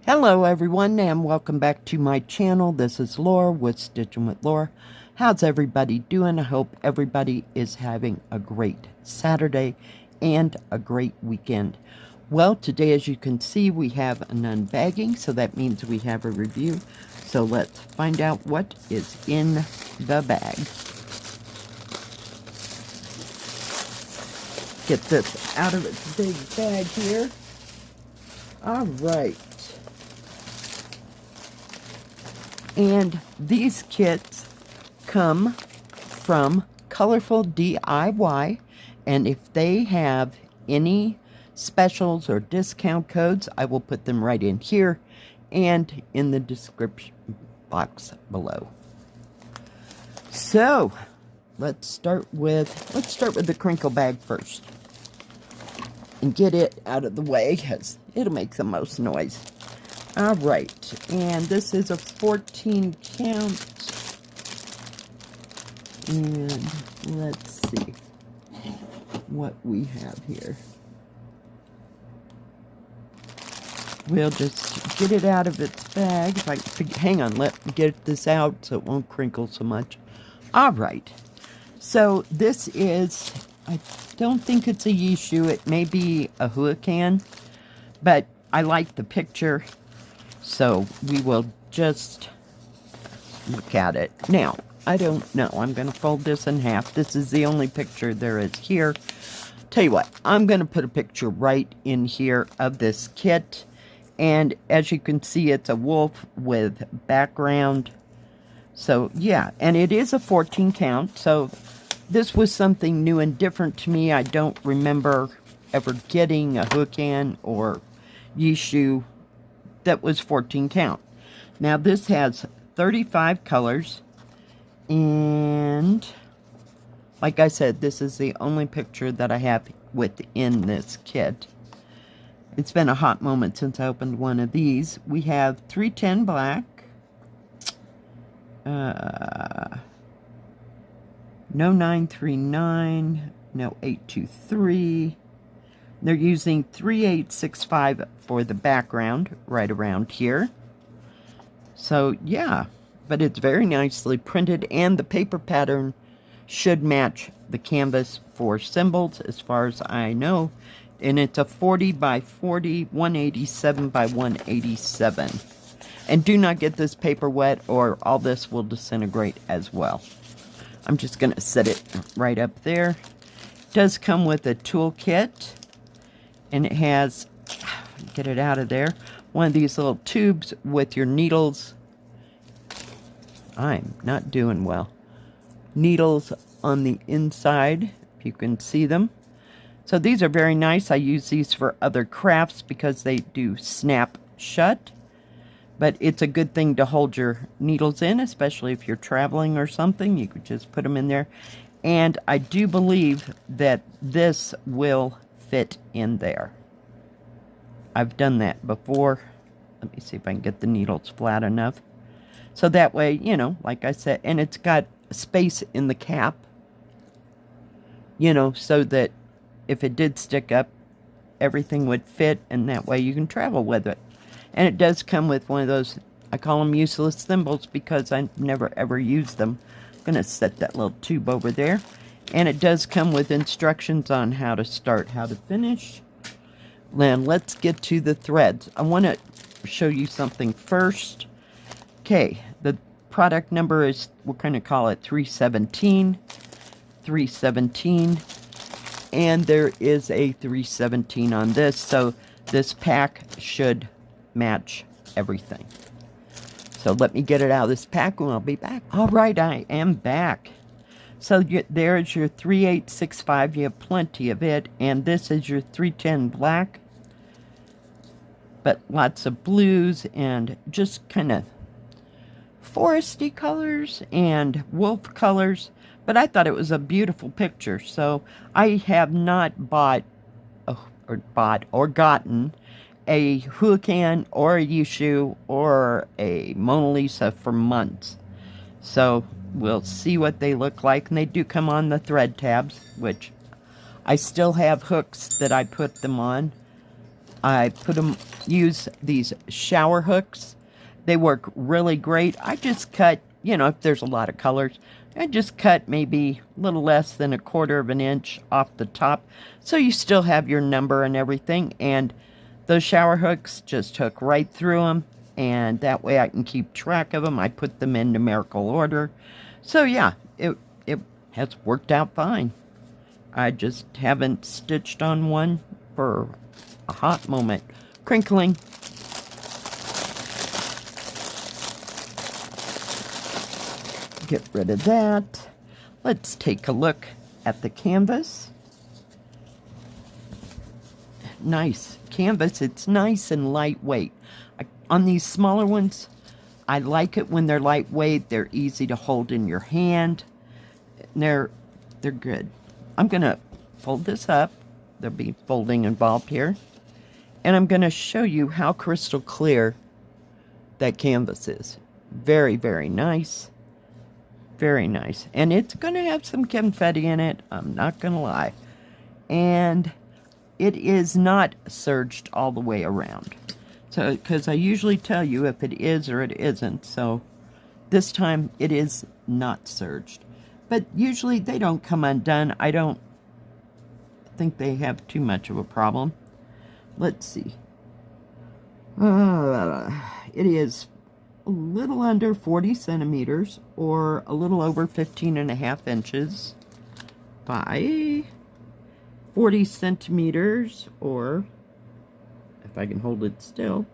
Hello everyone and welcome back to my channel. This is Laura with Stitching with Laura. How's everybody doing? I hope everybody is having a great Saturday and a great weekend. Well, today as you can see we have an unbagging, so that means we have a review. So let's find out what is in the bag. Get this out of its big bag here. All right. And these kits come from ColorfulDIY, and if they have any specials or discount codes, I will put them right in here and in the description box below. So let's start with the crinkle bag first and get it out of the way because it'll make the most noise. All right, and this is a 14 count, and let's see what we have here. We'll just get it out of its bag. If I hang on, let me get this out so it won't crinkle so much. All right, so this is, I don't think it's a Yishu. It may be a Huracan, but I like the picture. So we will just look at it. Now, I don't know. I'm going to fold this in half. This is the only picture there is here. Tell you what, I'm going to put a picture right in here of this kit. And as you can see, it's a wolf with background. So, yeah. And it is a 14 count. So, this was something new and different to me. I don't remember ever getting a Huracan or Yishu that was 14 count. Now this has 35 colors, and like I said, this is the only picture that I have within this kit. It's been a hot moment since I opened one of these. We have 310 black, no 939, no 823. They're using 3865 for the background right around here. So, yeah. But it's very nicely printed, and the paper pattern should match the canvas for symbols as far as I know. And it's a 40 by 40, 187 by 187. And do not get this paper wet or all this will disintegrate as well. I'm just going to set it right up there. It does come with a toolkit. And it has, get it out of there, one of these little tubes with your needles. I'm not doing well. Needles on the inside, if you can see them. So these are very nice. I use these for other crafts because they do snap shut. But it's a good thing to hold your needles in, especially if you're traveling or something. You could just put them in there. And I do believe that this will fit in there. I've done that before. Let me see if I can get the needles flat enough. So that way, you know, like I said, and it's got space in the cap, you know, so that if it did stick up, everything would fit, and that way you can travel with it. And it does come with one of those, I call them useless thimbles because I never ever use them. I'm going to set that little tube over there. And it does come with instructions on how to start, how to finish. Then let's get to the threads. I want to show you something first. Okay, the product number is, we're going to call it 317. 317. And there is a 317 on this, so this pack should match everything. So let me get it out of this pack and I'll be back. All right, I am back. So there's your 3865. You have plenty of it. And this is your 310 black. But lots of blues and just kind of foresty colors and wolf colors. But I thought it was a beautiful picture. So I have not bought or gotten a Huracan or a Yishu or a Mona Lisa for months. So we'll see what they look like. And they do come on the thread tabs, which I still have hooks that I put them on. I use these shower hooks. They work really great. I just cut, if there's a lot of colors, I just cut maybe a little less than 1/4 of an inch off the top, so you still have your number and everything. And those shower hooks just hook right through them, and that way I can keep track of them. I put them in numerical order. So yeah, it has worked out fine. I just haven't stitched on one for a hot moment. Crinkling. Get rid of that. Let's take a look at the canvas. Nice canvas. It's nice and lightweight. On these smaller ones, I like it when they're lightweight. They're easy to hold in your hand. They're good. I'm going to fold this up. There'll be folding involved here. And I'm going to show you how crystal clear that canvas is. Very, very nice. Very nice. And it's going to have some confetti in it. I'm not going to lie. And it is not serged all the way around. So, because I usually tell you if it is or it isn't. So this time it is not serged. But usually they don't come undone. I don't think they have too much of a problem. Let's see. It is a little under 40 centimeters or a little over 15.5 inches by 40 centimeters, or if I can hold it still,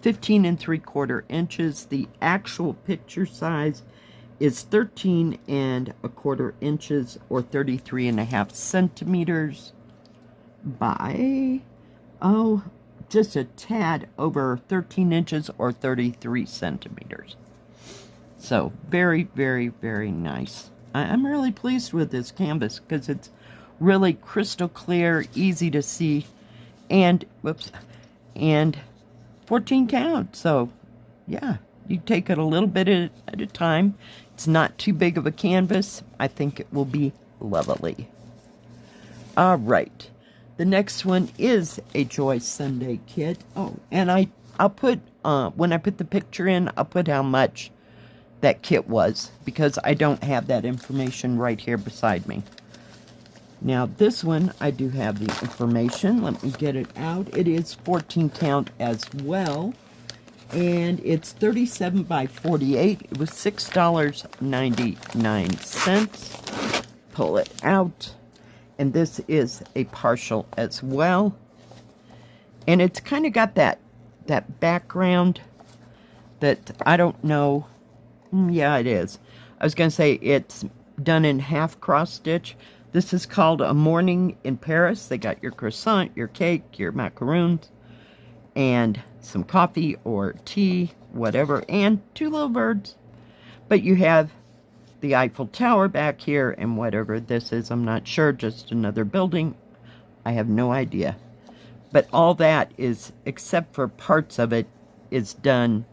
15 3/4 inches. The actual picture size is 13 1/4 inches or 33.5 centimeters by, just a tad over 13 inches or 33 centimeters. So very, very, very nice. I'm really pleased with this canvas because it's really crystal clear, easy to see, and 14 count. So yeah, you take it a little bit at a time. It's not too big of a canvas. I think it will be lovely. All right. The next one is a Joy Sunday kit. Oh, and I'll put, when I put the picture in, I'll put how much that kit was, because I don't have that information right here beside me. Now, this one, I do have the information. Let me get it out. It is 14 count as well, and it's 37 by 48. It was $6.99. Pull it out. And this is a partial as well. And it's kind of got that background that I don't know. Yeah, it is. I was going to say it's done in half cross stitch. This is called A Morning in Paris. They got your croissant, your cake, your macaroons, and some coffee or tea, whatever, and 2 little birds. But you have the Eiffel Tower back here, and whatever this is, I'm not sure, just another building. I have no idea. But all that is, except for parts of it, is done,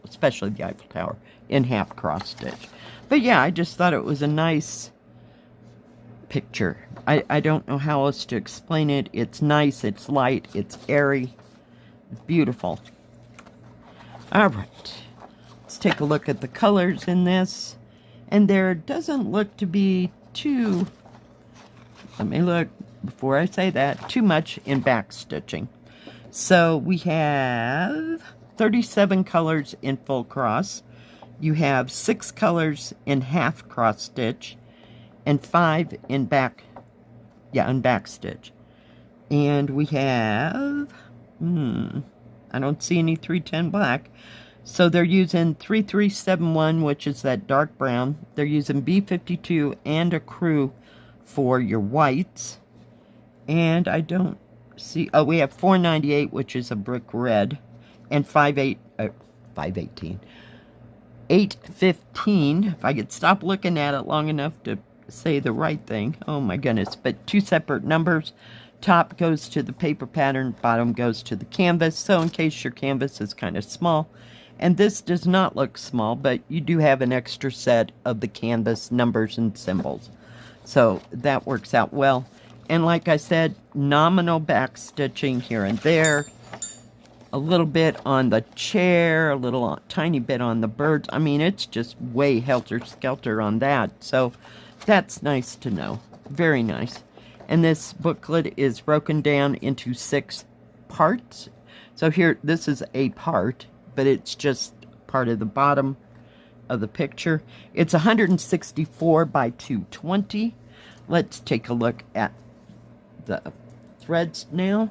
especially the Eiffel Tower, in half cross stitch. But yeah, I just thought it was a nice picture. I don't know how else to explain it. It's nice, it's light, it's airy, it's beautiful. All right, let's take a look at the colors in this. And there doesn't look to be too, let me look before I say that, too much in back stitching. So we have 37 colors in full cross. You have 6 colors in half cross stitch and 5 in back, in back stitch. And we have, I don't see any 310 black. So they're using 3371, which is that dark brown. They're using B52 and a crew for your whites. And I don't see, we have 498, which is a brick red, and 815. If I could stop looking at it long enough to say the right thing. Oh my goodness. But 2 separate numbers. Top goes to the paper pattern, bottom goes to the canvas. So in case your canvas is kind of small, and this does not look small, but you do have an extra set of the canvas numbers and symbols. So that works out well. And like I said, nominal back stitching here and there. a little bit on the chair, a little tiny bit on the birds. I mean, it's just way helter-skelter on that. So that's nice to know. Very nice. And this booklet is broken down into 6 parts. So here, this is a part, but it's just part of the bottom of the picture. It's 164 by 220. Let's take a look at the threads now.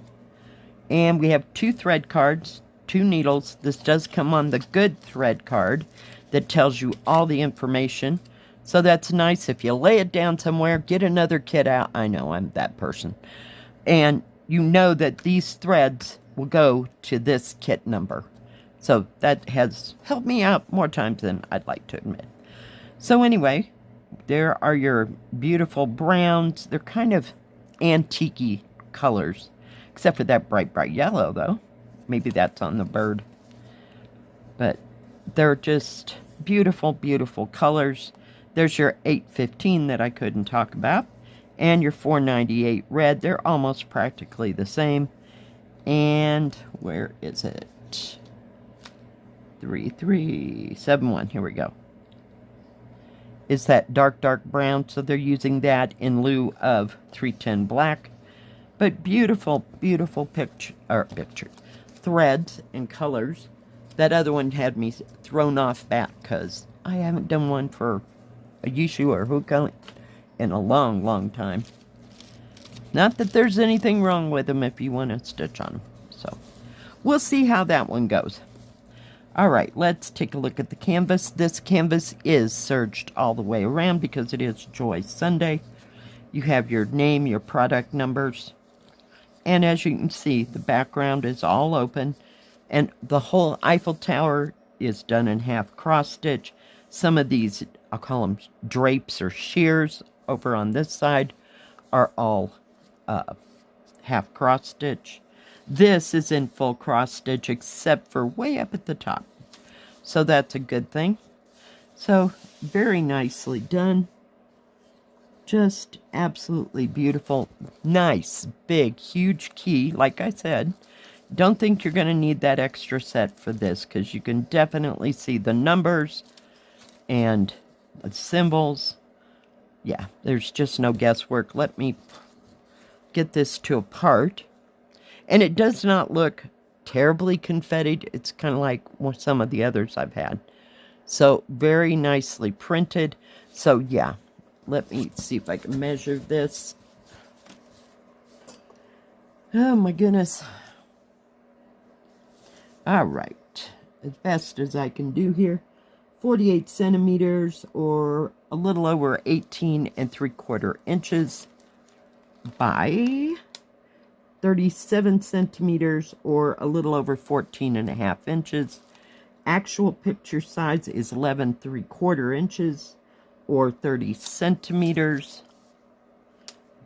And we have 2 thread cards, 2 needles. This does come on the good thread card that tells you all the information. So that's nice. If you lay it down somewhere, get another kit out. I know, I'm that person. And you know that these threads will go to this kit number. So that has helped me out more times than I'd like to admit. So anyway, there are your beautiful browns. They're kind of antique-y colors. Except for that bright, bright yellow, though. Maybe that's on the bird. But they're just beautiful, beautiful colors. There's your 815 that I couldn't talk about. And your 498 red. They're almost practically the same. And where is it? 3371. Here we go. Is that dark, dark brown. So they're using that in lieu of 310 black. But beautiful, beautiful threads and colors. That other one had me thrown off back because I haven't done one for a Yishu or hookah in a long, long time. Not that there's anything wrong with them if you want to stitch on them. So we'll see how that one goes. All right, let's take a look at the canvas. This canvas is serged all the way around because it is Joy Sunday. You have your name, your product numbers. And as you can see, the background is all open. And the whole Eiffel Tower is done in half cross stitch. Some of these, I'll call them drapes or shears over on this side, are all half cross stitch. This is in full cross stitch except for way up at the top. So that's a good thing. So very nicely done. Just absolutely beautiful. Nice, big, huge key. Like I said, don't think you're going to need that extra set for this because you can definitely see the numbers and the symbols. Yeah, there's just no guesswork. Let me get this to a part. And it does not look terribly confettied. It's kind of like some of the others I've had. So very nicely printed. So yeah. Let me see if I can measure this. Oh my goodness. All right. As best as I can do here. 48 centimeters or a little over 18 3/4 inches by 37 centimeters or a little over 14.5 inches. Actual picture size is 11 3/4 inches. Or 30 centimeters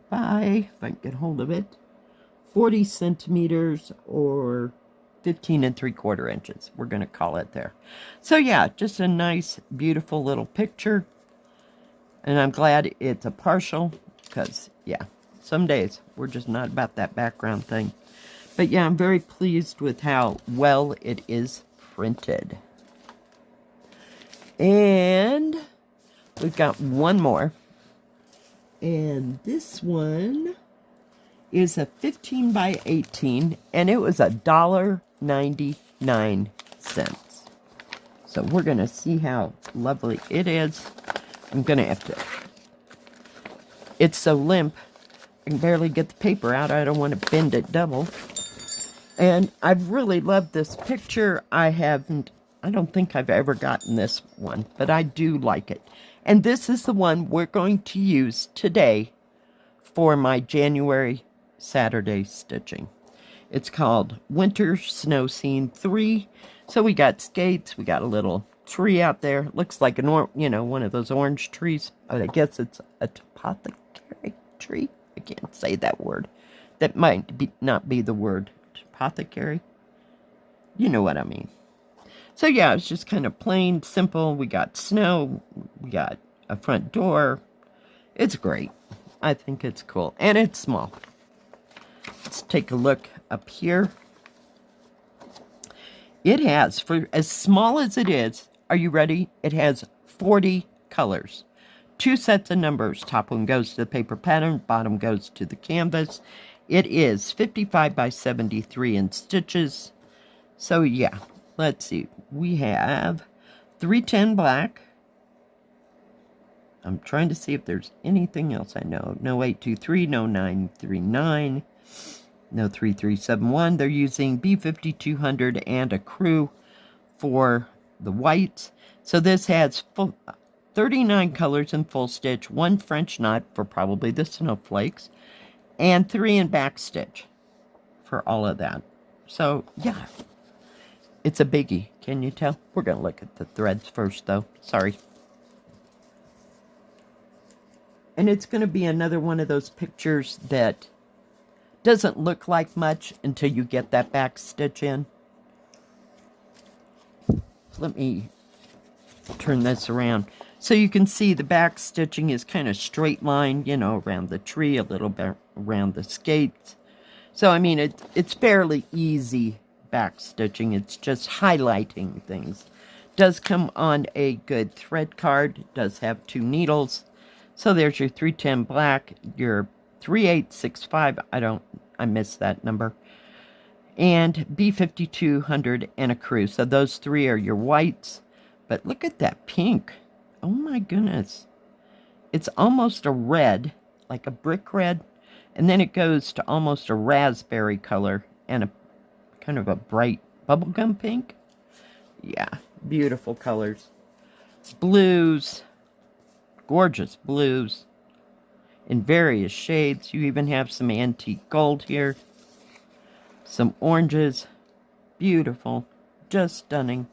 by, if I can get hold of it, 40 centimeters or 15 3/4 inches. We're going to call it there. So yeah, just a nice, beautiful little picture. And I'm glad it's a partial because, yeah, some days we're just not about that background thing. But yeah, I'm very pleased with how well it is printed. And we've got one more. And this one is a 15 by 18. And it was $1.99. So we're going to see how lovely it is. I'm going to have to... It's so limp. I can barely get the paper out. I don't want to bend it double. And I've really loved this picture. I don't think I've ever gotten this one. But I do like it. And this is the one we're going to use today for my January Saturday stitching. It's called Winter Snow Scene 3. So we got skates, we got a little tree out there. Looks like one of those orange trees. I guess it's a apothecary tree. I can't say that word. That might not be the word. Apothecary. You know what I mean. So yeah, it's just kind of plain, simple. We got snow. We got a front door. It's great. I think it's cool. And it's small. Let's take a look up here. It has, for as small as it is, are you ready? It has 40 colors. 2 sets of numbers. Top one goes to the paper pattern, bottom goes to the canvas. It is 55 by 73 in stitches. So yeah, let's see. We have 310 black. I'm trying to see if there's anything else I know. No 823, no 939, no 3371. They're using B5200 and a crew for the whites. So this has 39 colors in full stitch, 1 French knot for probably the snowflakes, and 3 in back stitch for all of that. So yeah, it's a biggie. Can you tell? We're going to look at the threads first though. Sorry. And it's going to be another one of those pictures that doesn't look like much until you get that back stitch in. Let me turn this around. So you can see the back stitching is kind of straight line, you know, around the tree, a little bit around the skates. So, I mean, it's fairly easy back stitching. It's just highlighting things. Does come on a good thread card. Does have 2 needles. So there's your 310 black, your 3865, I missed that number, and B5200 and a crew. So those 3 are your whites. But look at that pink. Oh my goodness. It's almost a red, like a brick red, and then it goes to almost a raspberry color and a kind of a bright bubblegum pink. Yeah, beautiful colors. Blues. Gorgeous blues in various shades. You even have some antique gold here. Some oranges. Beautiful. Just stunning.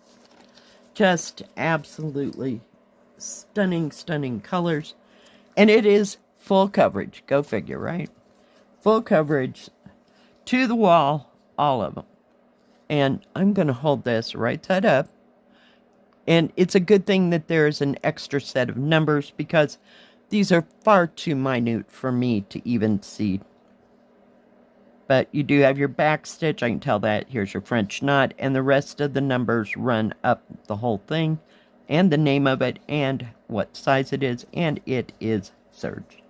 Just absolutely stunning, stunning colors. And it is full coverage. Go figure, right? Full coverage to the wall, all of them. And I'm going to hold this right side up. And it's a good thing that there's an extra set of numbers because these are far too minute for me to even see. But you do have your back stitch. I can tell that. Here's your French knot. And the rest of the numbers run up the whole thing. And the name of it and what size it is. And it is serged.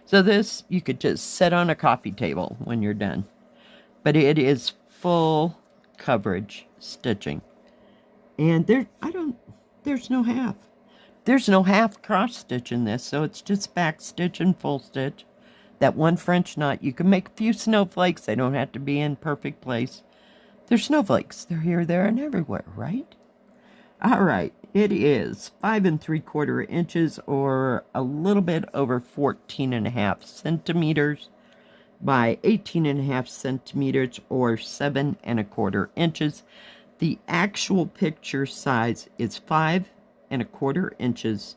So this you could just set on a coffee table when you're done. But it is full coverage stitching. And there's no half. There's no half cross stitch in this, so it's just back stitch and full stitch. That 1 French knot, you can make a few snowflakes. They don't have to be in perfect place. They're snowflakes. They're here, there, and everywhere, right? All right, it is 5 3/4 inches, or a little bit over 14.5 centimeters by 18.5 centimeters, or 7 1/4 inches. The actual picture size is 5 1/4 inches,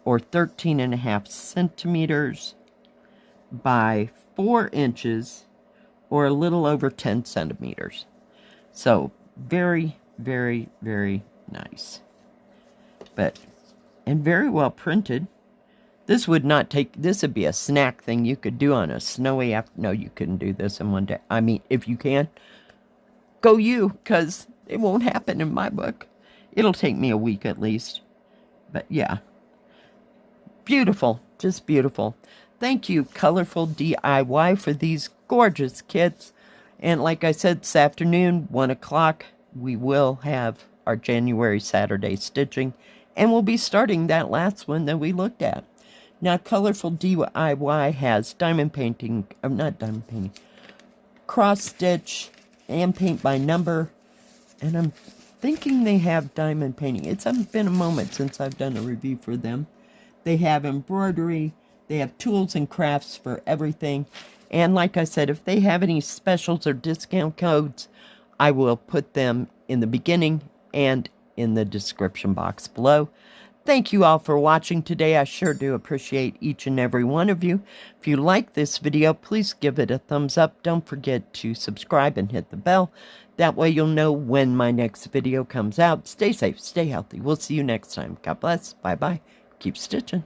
or 13.5 centimeters by 4 inches, or a little over 10 centimeters. So very, very, very nice. And very well printed. This would be a snack thing you could do on a snowy afternoon. No, you couldn't do this in one day. I mean, if you can, go you, because it won't happen in my book. It'll take me a week at least. But yeah. Beautiful. Just beautiful. Thank you, Colorful DIY, for these gorgeous kits. And like I said, this afternoon, 1 o'clock, we will have our January Saturday stitching. And we'll be starting that last one that we looked at. Now, Colorful DIY has diamond painting, not diamond painting, cross stitch and paint by number. And I'm thinking they have diamond painting. It's been a moment since I've done a review for them. They have embroidery. They have tools and crafts for everything. And like I said, if they have any specials or discount codes, I will put them in the beginning and in the description box below. Thank you all for watching today. I sure do appreciate each and every one of you. If you like this video, please give it a thumbs up. Don't forget to subscribe and hit the bell. That way you'll know when my next video comes out. Stay safe, stay healthy. We'll see you next time. God bless. Bye-bye. Keep stitching.